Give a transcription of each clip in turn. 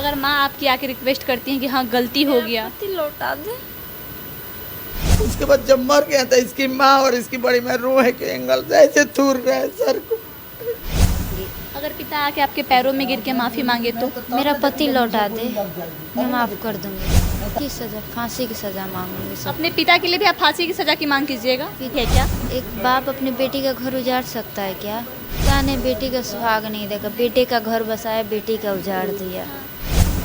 अगर माँ आपकी आके रिक्वेस्ट करती हैं कि हाँ गलती हो गया, पति लौटा दे। उसके बाद जब मर गया था इसकी माँ और इसकी बड़ी माँ रोए के एंगल से ऐसे थूर रहे सर को। अगर पिता आके आपके पैरों में गिर के माफ़ी मांगे तो? मेरा पति लौटा दे, मैं माफ़ कर दूंगी। की सज़ा, फांसी की सज़ा मांगूंगी सब। अपने पिता के लिए भी आप फांसी की सज़ा की मांग कीजिएगा, ठीक है क्या? एक बाप अपने बेटी का घर उजाड़ सकता है क्या? पिता ने बेटी का सुहाग नहीं देखा, बेटे का घर बसाया, बेटी का उजाड़ दिया।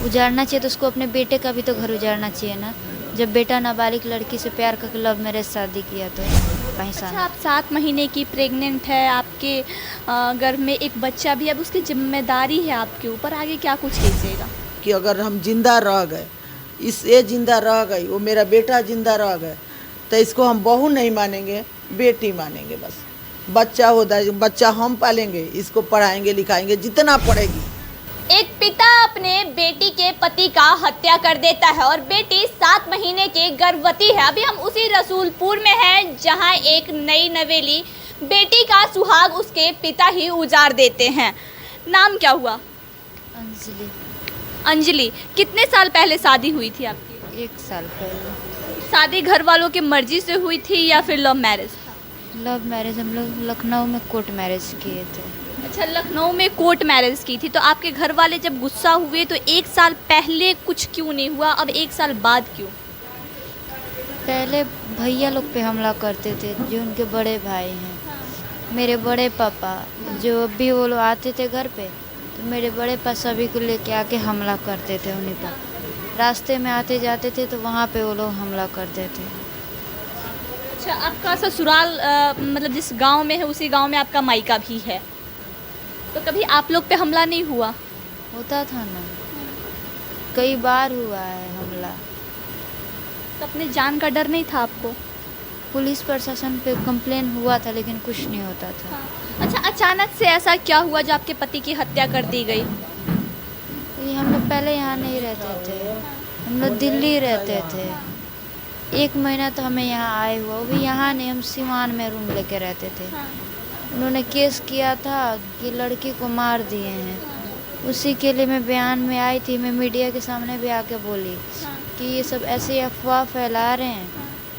उजाड़ना चाहिए तो उसको अपने बेटे का भी तो घर उजाड़ना चाहिए ना। जब बेटा नाबालिग लड़की से प्यार करके लव मैरिज शादी किया तो कहीं अच्छा, सा आप 7 महीने की प्रेग्नेंट है, आपके गर्भ में एक बच्चा भी है, अब उसकी जिम्मेदारी है आपके ऊपर, आगे क्या कुछ कीजिएगा? कि अगर हम जिंदा रह गए, इस ये जिंदा रह गई, वो मेरा बेटा जिंदा रह गए, तो इसको हम बहू नहीं मानेंगे, बेटी मानेंगे। बस बच्चा होता है, बच्चा हम पालेंगे, इसको पढ़ाएंगे लिखाएंगे जितना पड़ेगी। एक पिता अपने बेटी के पति का हत्या कर देता है और बेटी 7 महीने की गर्भवती है। अभी हम उसी रसूलपुर में हैं जहां एक नई नवेली बेटी का सुहाग उसके पिता ही उजाड़ देते हैं। नाम क्या हुआ? अंजलि। अंजलि। कितने साल पहले शादी हुई थी आपकी? 1 साल पहले। शादी घर वालों के मर्जी से हुई थी या फिर लव मैरिज था? लव मैरिज, हम लोग लखनऊ में कोर्ट मैरिज किए थे। अच्छा, लखनऊ में कोर्ट मैरिज की थी। तो आपके घर वाले जब गुस्सा हुए तो 1 साल पहले कुछ क्यों नहीं हुआ, अब 1 साल बाद क्यों? पहले भैया लोग पे हमला करते थे जो उनके बड़े भाई हैं। मेरे बड़े पापा जो भी वो लोग आते थे घर पे तो मेरे बड़े पापा सभी को लेके आके हमला करते थे उन्हीं पर। रास्ते में आते जाते थे तो वहाँ पे वो लोग हमला करते थे। अच्छा, आपका ससुराल मतलब जिस गांव में है उसी गांव में आपका मायका भी है, तो कभी आप लोग पे हमला नहीं हुआ? होता था ना, कई बार हुआ है हमला। तो अपने जान का डर नहीं था आपको? पुलिस प्रशासन पे कंप्लेन हुआ था लेकिन कुछ नहीं होता था। अच्छा, अचानक से ऐसा क्या हुआ जो आपके पति की हत्या कर दी गई? ये हम लोग पहले यहाँ नहीं रहते थे, हम लोग दिल्ली रहते थे। 1 महीना तो हमें यहाँ आए हुआ, वो भी यहाँ नहीं, हम सिवान में रूम लेके रहते थे। उन्होंने केस किया था कि लड़की को मार दिए हैं, उसी के लिए मैं बयान में आई थी। मैं मीडिया के सामने भी आके बोली कि ये सब ऐसे अफवाह फैला रहे हैं,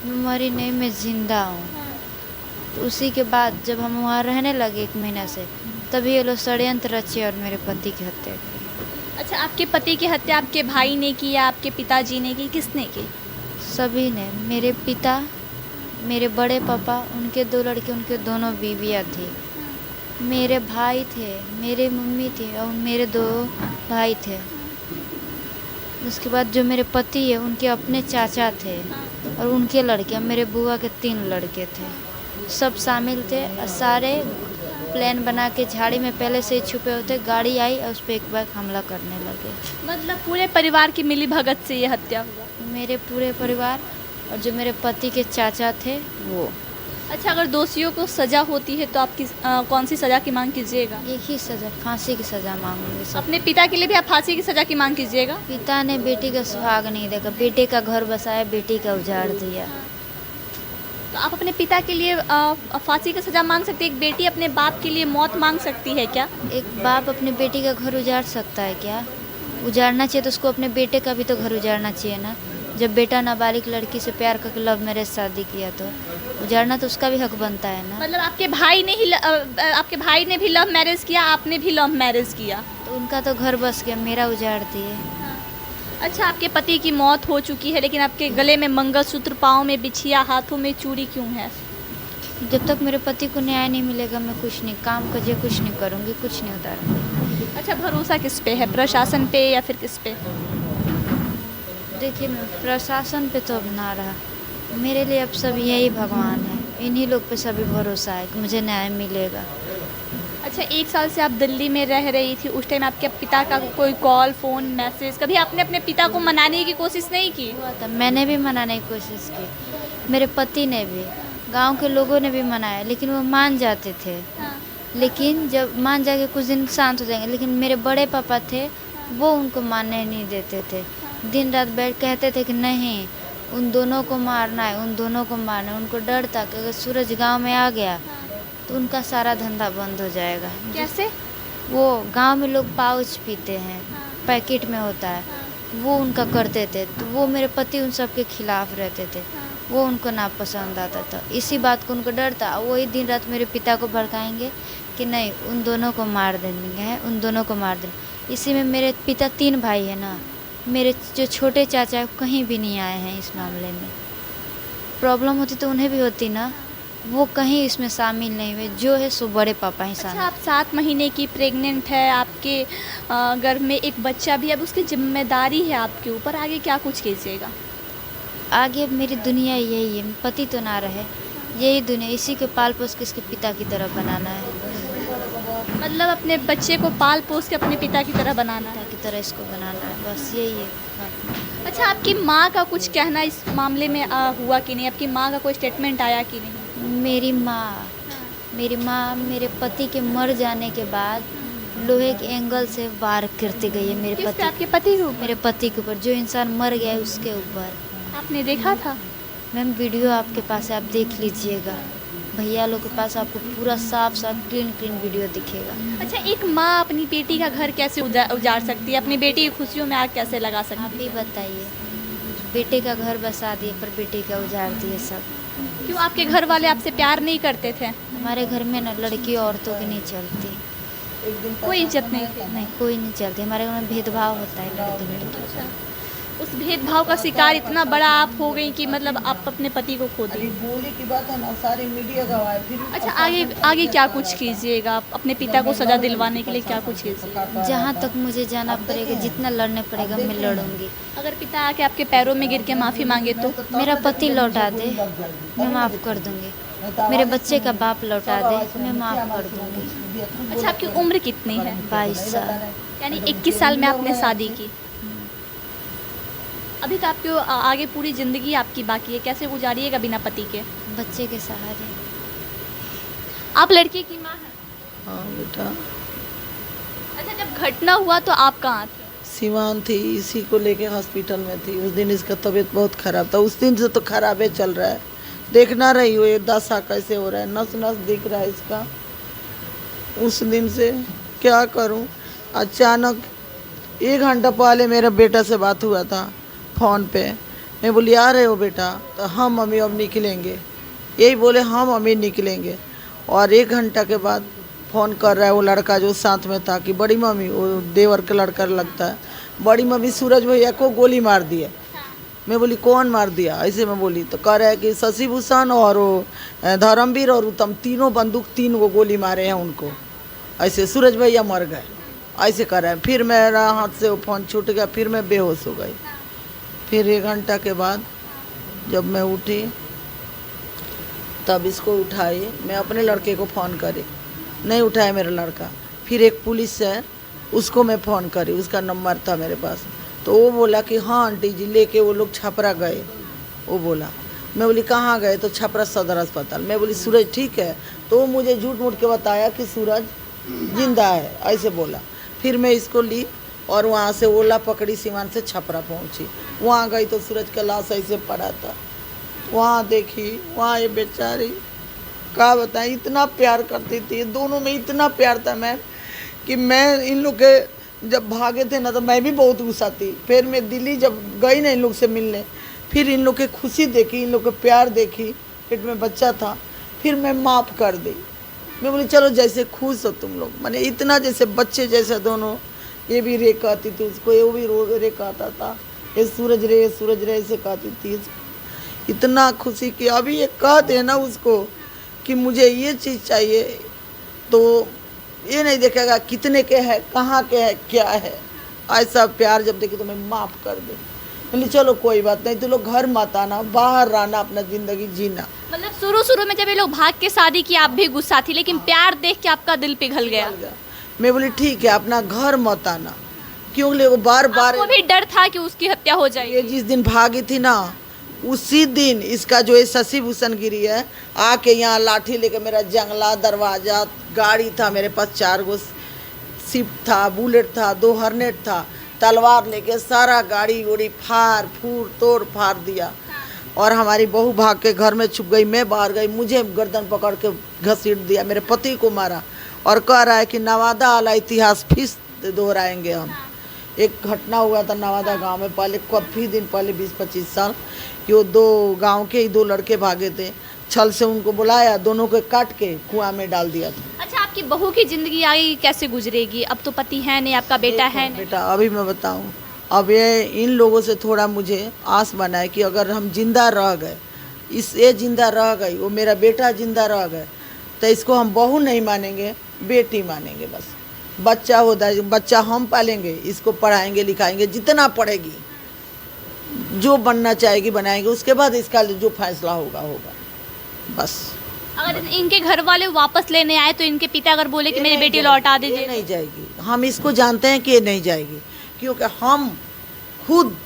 मैं मरी नहीं, मैं ज़िंदा हूँ। तो उसी के बाद जब हम वहाँ रहने लगे 1 महीना से, तभी ये लोग षड्यंत्र रचे और मेरे पति की हत्या की। अच्छा, आपके पति की हत्या आपके भाई ने की या आपके पिताजी ने की, किसने की? सभी ने। मेरे पिता, मेरे बड़े पापा, उनके 2 लड़के, उनके दोनों बीवियाँ थी, मेरे भाई थे, मेरे मम्मी थी और मेरे 2 भाई थे। उसके बाद जो मेरे पति है उनके अपने चाचा थे और उनके लड़के, मेरे बुआ के 3 लड़के थे, सब शामिल थे। और सारे प्लान बना के झाड़ी में पहले से ही छुपे होते, गाड़ी आई और उस पर एक बार हमला करने लगे। मतलब पूरे परिवार की मिली भगत से ये हत्या हुआ? मेरे पूरे परिवार और जो मेरे पति के चाचा थे वो। अच्छा, अगर दोषियों को सज़ा होती है तो आप कौन सी सज़ा की मांग कीजिएगा? एक ही सज़ा, फांसी की सज़ा मांगूंगी सब। अपने पिता के लिए भी आप फांसी की सज़ा की मांग कीजिएगा? पिता ने बेटी का सुहाग नहीं देखा, बेटे का घर बसाया, बेटी का उजाड़ दिया। तो आप अपने पिता के लिए फांसी की सज़ा मांग सकती है, एक बेटी अपने बाप के लिए मौत मांग सकती है क्या? एक बाप अपने बेटी का घर उजाड़ सकता है क्या? उजाड़ना चाहिए तो उसको अपने बेटे का भी तो घर उजाड़ना चाहिए ना। जब बेटा नाबालिग लड़की से प्यार करके लव मैरिज शादी किया तो उजाड़ना तो उसका भी हक बनता है ना। मतलब आपके भाई ने भी लव मैरिज किया, आपने भी लव मैरिज किया, तो उनका तो घर बस गया, मेरा उजाड़ दिए। अच्छा, आपके पति की मौत हो चुकी है लेकिन आपके गले में मंगलसूत्र, पाँव में बिछिया, हाथों में चूड़ी क्यों है? जब तक मेरे पति को न्याय नहीं मिलेगा मैं कुछ नहीं, काम काज कुछ नहीं करूँगी, कुछ नहीं उतारूँगी। अच्छा, भरोसा किस पे है, प्रशासन पे या फिर किस पे? देखिए, मैं प्रशासन पे तो अब ना रहा, मेरे लिए अब सब यही भगवान है, इन्हीं लोग पे सभी भरोसा है कि मुझे न्याय मिलेगा। अच्छा, 1 साल से आप दिल्ली में रह रही थी, उस टाइम आपके पिता का कोई कॉल, फ़ोन, मैसेज, कभी आपने अपने पिता को मनाने की कोशिश नहीं की? हुआ था, मैंने भी मनाने की कोशिश की, मेरे पति ने भी, गांव के लोगों ने भी मनाया, लेकिन वो मान जाते थे। लेकिन जब मान जाके कुछ दिन शांत हो जाएंगे, लेकिन मेरे बड़े पापा थे वो उनको मानने नहीं देते थे। दिन रात बैठ कहते थे कि नहीं, उन दोनों को मारना है, उन दोनों को मारना है। उनको डर था कि अगर सूरज गांव में आ गया तो उनका सारा धंधा बंद हो जाएगा। कैसे? वो गांव में लोग पाउच पीते हैं, पैकेट में होता है, वो उनका करते थे। तो वो मेरे पति उन सब के खिलाफ रहते थे, वो उनको नापसंद आता था। इसी बात को उनको डर था, वही दिन रात मेरे पिता को भड़काएंगे कि नहीं उन दोनों को मार देंगे, हैं उन दोनों को मार देंगे। इसी में मेरे पिता 3 भाई हैं ना, मेरे जो छोटे चाचा है कहीं भी नहीं आए हैं इस मामले में। प्रॉब्लम होती तो उन्हें भी होती ना, वो कहीं इसमें शामिल नहीं हुए। जो है सो बड़े पापा ही अच्छा, शामिल। आप 7 महीने की प्रेग्नेंट है, आपके गर्भ में एक बच्चा भी है, अब उसकी जिम्मेदारी है आपके ऊपर, आगे क्या कुछ कीजिएगा? आगे मेरी दुनिया यही है, पति तो ना रहे, यही दुनिया, इसी के पाल पोस के इसके पिता की तरह बनाना है, मतलब अपने बच्चे को पाल पोस के अपने पिता की तरह बनाना है। पिता की तरह इसको बनाना है, बस यही है। अच्छा, आपकी माँ का कुछ कहना इस मामले में हुआ कि नहीं? आपकी माँ का कोई स्टेटमेंट आया कि नहीं? मेरी माँ मेरे पति के मर जाने के बाद लोहे के एंगल से वार करती गई है मेरे किस पे? पति, आपके पति के ऊपर? मेरे पति के ऊपर। जो इंसान मर गया है उसके ऊपर। आपने देखा था? मैम वीडियो आपके पास है, आप देख लीजिएगा। भैया लोग के पास आपको पूरा साफ क्लीन वीडियो दिखेगा। अच्छा, एक माँ अपनी बेटी का घर कैसे उजाड़ सकती है, अपनी बेटी की खुशियों में आग कैसे लगा सकती आप ही बताइए, बेटे का घर बसा दिए पर बेटे का उजाड़ दिए सब। है? क्यों आपके घर वाले आपसे प्यार नहीं करते थे? हमारे घर में ना लड़की औरतों की नहीं चलती, कोई इज्जत नहीं? नहीं कोई नहीं चलती। हमारे घर में भेदभाव होता है लड़की लड़की। उस भेदभाव का शिकार इतना बड़ा आप हो गई कि मतलब आप अपने पति को खो दी। बोली की बात है ना, सारी मीडिया गवाह है। फिर अच्छा, आगे क्या कुछ कीजिएगा? आप अपने पिता को सजा दिलवाने के लिए क्या कुछ कीजिएगा? जहाँ तक मुझे जाना पड़ेगा, जितना लड़ने पड़ेगा मैं लड़ूंगी। अगर पिता आके आपके पैरों में गिर के माफ़ी मांगे तो? मेरा पति लौटा दे मैं माफ़ कर दूंगी, मेरे बच्चे का बाप लौटा दे मैं माफ़ कर दूंगी। अच्छा, आपकी उम्र कितनी है? 22 साल। यानी 21 साल में आपने शादी की। अभी तो आपकी आगे पूरी ज़िंदगी आपकी बाकी है, कैसे गुजारिएगा बिना पति के? बच्चे के सहारे। आप लड़के की माँ हैं? हाँ बेटा, अच्छा, जब घटना हुआ तो आप कहाँ थे? सिवान थी, इसी को लेके हॉस्पिटल में थी। उस दिन इसका तबीयत बहुत खराब था, उस दिन से तो खराब ही चल रहा है। देखना रही हो ये दशा कैसे हो रहा है, नस नस दिख रहा है इसका। उस दिन से क्या करूं, अचानक 1 घंटा पहले मेरे बेटा से बात हुआ था फ़ोन पे। मैं बोली आ रहे हो बेटा? तो हम मम्मी अब निकलेंगे, यही बोले हम मम्मी निकलेंगे। और 1 घंटा के बाद फ़ोन कर रहा है वो लड़का जो साथ में था कि बड़ी मम्मी, वो देवर का लड़का लगता है, बड़ी मम्मी सूरज भैया को गोली मार दी है। मैं बोली कौन मार दिया? ऐसे मैं बोली तो कह रहा है कि शशि भूषण और वो धर्मवीर और उत्तम तीनों बंदूक 3 गो गोली मारे हैं उनको, ऐसे सूरज भैया मर गए, ऐसे कर रहा है। फिर मेरा हाथ से वो फ़ोन छूट गया, फिर मैं बेहोश हो गई। फिर 1 घंटा के बाद जब मैं उठी तब इसको उठाई, मैं अपने लड़के को फ़ोन करी, नहीं उठाया मेरा लड़का। फिर एक पुलिस है उसको मैं फ़ोन करी, उसका नंबर था मेरे पास, तो वो बोला कि हाँ आंटी जी लेके वो लोग छपरा गए। वो बोला, मैं बोली कहाँ गए? तो छपरा सदर अस्पताल। मैं बोली सूरज ठीक है? तो वो मुझे झूठ मूठ के बताया कि सूरज जिंदा है, ऐसे बोला। फिर मैं इसको ली और वहाँ से ओला पकड़ी, सीमान से छपरा पहुँची। वहाँ गई तो सूरज का लाश ऐसे पड़ा था। वहाँ देखी, वहाँ ये बेचारी, क्या बताएं, इतना प्यार करती थी, दोनों में इतना प्यार था मैम कि मैं इन लोग के जब भागे थे ना तो मैं भी बहुत गुस्सा थी। फिर मैं दिल्ली जब गई ना इन लोग से मिलने, फिर इन लोग की खुशी देखी, इन लोग के प्यार देखी, पेट में बच्चा था, फिर मैं माफ़ कर दी। मैं बोली चलो जैसे खुश हो तुम लोग, मैंने इतना जैसे बच्चे जैसे दोनों। ये भी रे कहती थी उसको, ये भी रोज रे कहता था, ये सूरज रे ऐसे कहती थी। इतना खुशी कि अभी ये कहते हैं ना उसको कि मुझे ये चीज़ चाहिए, तो ये नहीं देखेगा कितने के है, कहाँ के है, क्या है। ऐसा प्यार जब देखे तो मैं माफ़ कर दे। बोली चलो कोई बात नहीं, तो लोग घर मत आना, बाहर रहना, अपना ज़िंदगी जीना। मतलब शुरू में जब ये लोग भाग के शादी की आप भी गुस्सा थी, लेकिन प्यार देख के आपका दिल पिघल गया। मैं बोली ठीक है अपना घर मत आना, क्योंकि वो बार बार आपको भी डर था कि उसकी हत्या हो जाएगी। ये जिस दिन भागी थी ना उसी दिन इसका जो ये शशि भूषण गिरी है आके यहाँ लाठी लेके मेरा जंगला दरवाज़ा, गाड़ी था मेरे पास 4 गो स्विफ्ट था, बुलेट था, 2 हर्नेट था, तलवार लेके सारा गाड़ी उड़ी फाड़ फूड़ तोड़ फाड़ दिया। और हमारी बहू भाग के घर में छुप गई, मैं बाहर गई, मुझे गर्दन पकड़ के घसीट दिया, मेरे पति को मारा और कह रहा है कि नवादा वाला इतिहास फिर दोहराएंगे हम। एक घटना हुआ था नवादा गांव में, पहले काफ़ी दिन पहले 20-25 साल कि वो 2 गांव के ही 2 लड़के भागे थे, छल से उनको बुलाया, दोनों को काट के कुआं में डाल दिया था। अच्छा, आपकी बहू की ज़िंदगी आगे कैसे गुजरेगी? अब तो पति है नहीं, आपका बेटा है नहीं। बेटा अभी मैं बताऊं, अब ये इन लोगों से थोड़ा मुझे आस बना है कि अगर हम जिंदा रह गए, ये जिंदा रह गई, वो मेरा बेटा जिंदा रह गए, तो इसको हम बहू नहीं मानेंगे, बेटी मानेंगे बस। बच्चा होता है, बच्चा हम पालेंगे, इसको पढ़ाएंगे लिखाएंगे, जितना पढ़ेगी, जो बनना चाहेगी बनाएंगे, उसके बाद इसका जो फैसला होगा होगा बस। अगर इनके घर वाले वापस लेने आए तो इनके पिता अगर बोले कि मेरी बेटी लौटा ये दीजिए, नहीं जाएगी। हम इसको जानते हैं कि ये नहीं जाएगी, क्योंकि हम खुद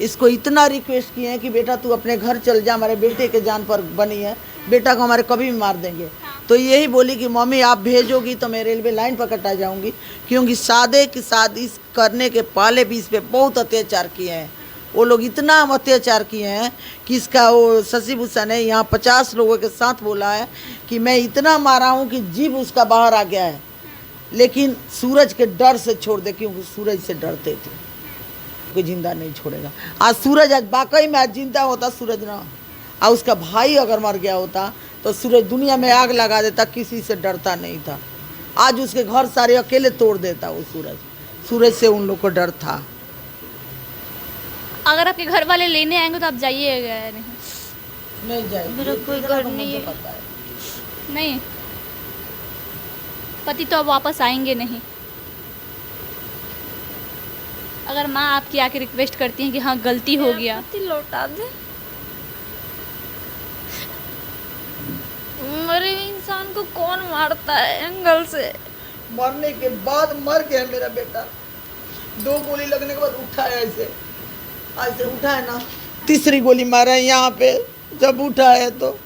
इसको इतना रिक्वेस्ट किए हैं कि बेटा तू अपने घर चल जा, हमारे बेटे के जान पर बनी है, बेटा को हमारे कभी भी मार देंगे। तो यही बोली कि मम्मी आप भेजोगी तो मैं रेलवे लाइन पर कटा जाऊंगी, क्योंकि शादी करने के पहले भी इस पर बहुत अत्याचार किए हैं। वो लोग इतना अत्याचार किए हैं कि इसका वो शशि भूषण ने यहाँ 50 लोगों के साथ बोला है कि मैं इतना मारा हूँ कि जीभ उसका बाहर आ गया है, लेकिन सूरज के डर से छोड़ दे, क्योंकि सूरज से डरते थे, कोई जिंदा नहीं छोड़ेगा। आज सूरज, आज वाकई में आज जिंदा होता सूरज ना, और उसका भाई अगर मर गया होता तो सूरज दुनिया में आग लगा देता, किसी से डरता नहीं था। आज उसके घर सारे अकेले तोड़ देता वो सूरज से उन लोग को डर था। अगर आपके घर वाले लेने आएंगे तो आप जाइएगा? नहीं जाएगी, मेरा कोई घर नहीं है। नहीं, पति तो अब वापस आएंगे नहीं। अगर माँ आपकी आके रिक्वेस्ट करती हैं कि हाँ गलती हो गया, पति लौटा दे। मरे हुए इंसान को कौन मारता है एंगल से? मरने के बाद मर गया मेरा बेटा, 2 गोली लगने के बाद उठा है, ऐसे उठा है ना, 3री गोली मारा है यहाँ पे जब उठा है, तो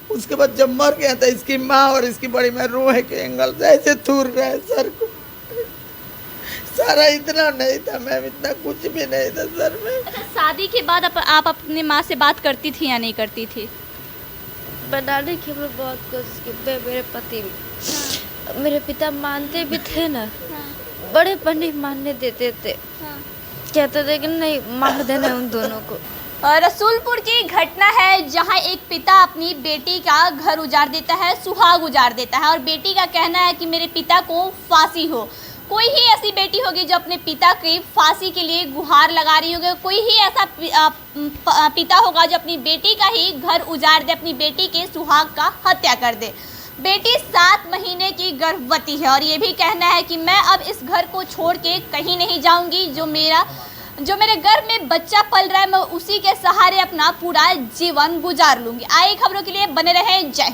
उसके बाद जब मर गया था इसकी माँ और इसकी बड़ी माँ रोए के एंगल से ऐसे थूर रहे हैं सर को। सारा इतना नहीं था मैम, इतना कुछ भी नहीं था सर में। अच्छा, शादी के बाद आप अपनी माँ से बात करती थी या नहीं करती थी? बनाने की हमने बहुत कोशिश की, मेरे पति भी, मेरे पिता मानते भी थे ना, बड़े पर नहीं मानने देते थे, कहते थे कि नहीं मार देना उन दोनों को। रसूलपुर की घटना है जहां एक पिता अपनी बेटी का घर उजाड़ देता है, सुहाग उजाड़ देता है, और बेटी का कहना है कि मेरे पिता को फांसी हो। कोई ही ऐसी बेटी होगी जो अपने पिता की फांसी के लिए गुहार लगा रही होगी, कोई ही ऐसा पिता होगा जो अपनी बेटी का ही घर उजाड़ दे, अपनी बेटी के सुहाग का हत्या कर दे। बेटी 7 महीने की गर्भवती है और ये भी कहना है कि मैं अब इस घर को छोड़ के कहीं नहीं जाऊंगी, जो मेरे घर में बच्चा पल रहा है मैं उसी के सहारे अपना पूरा जीवन गुजार लूंगी। आए खबरों के लिए बने रहे, जय हिंद।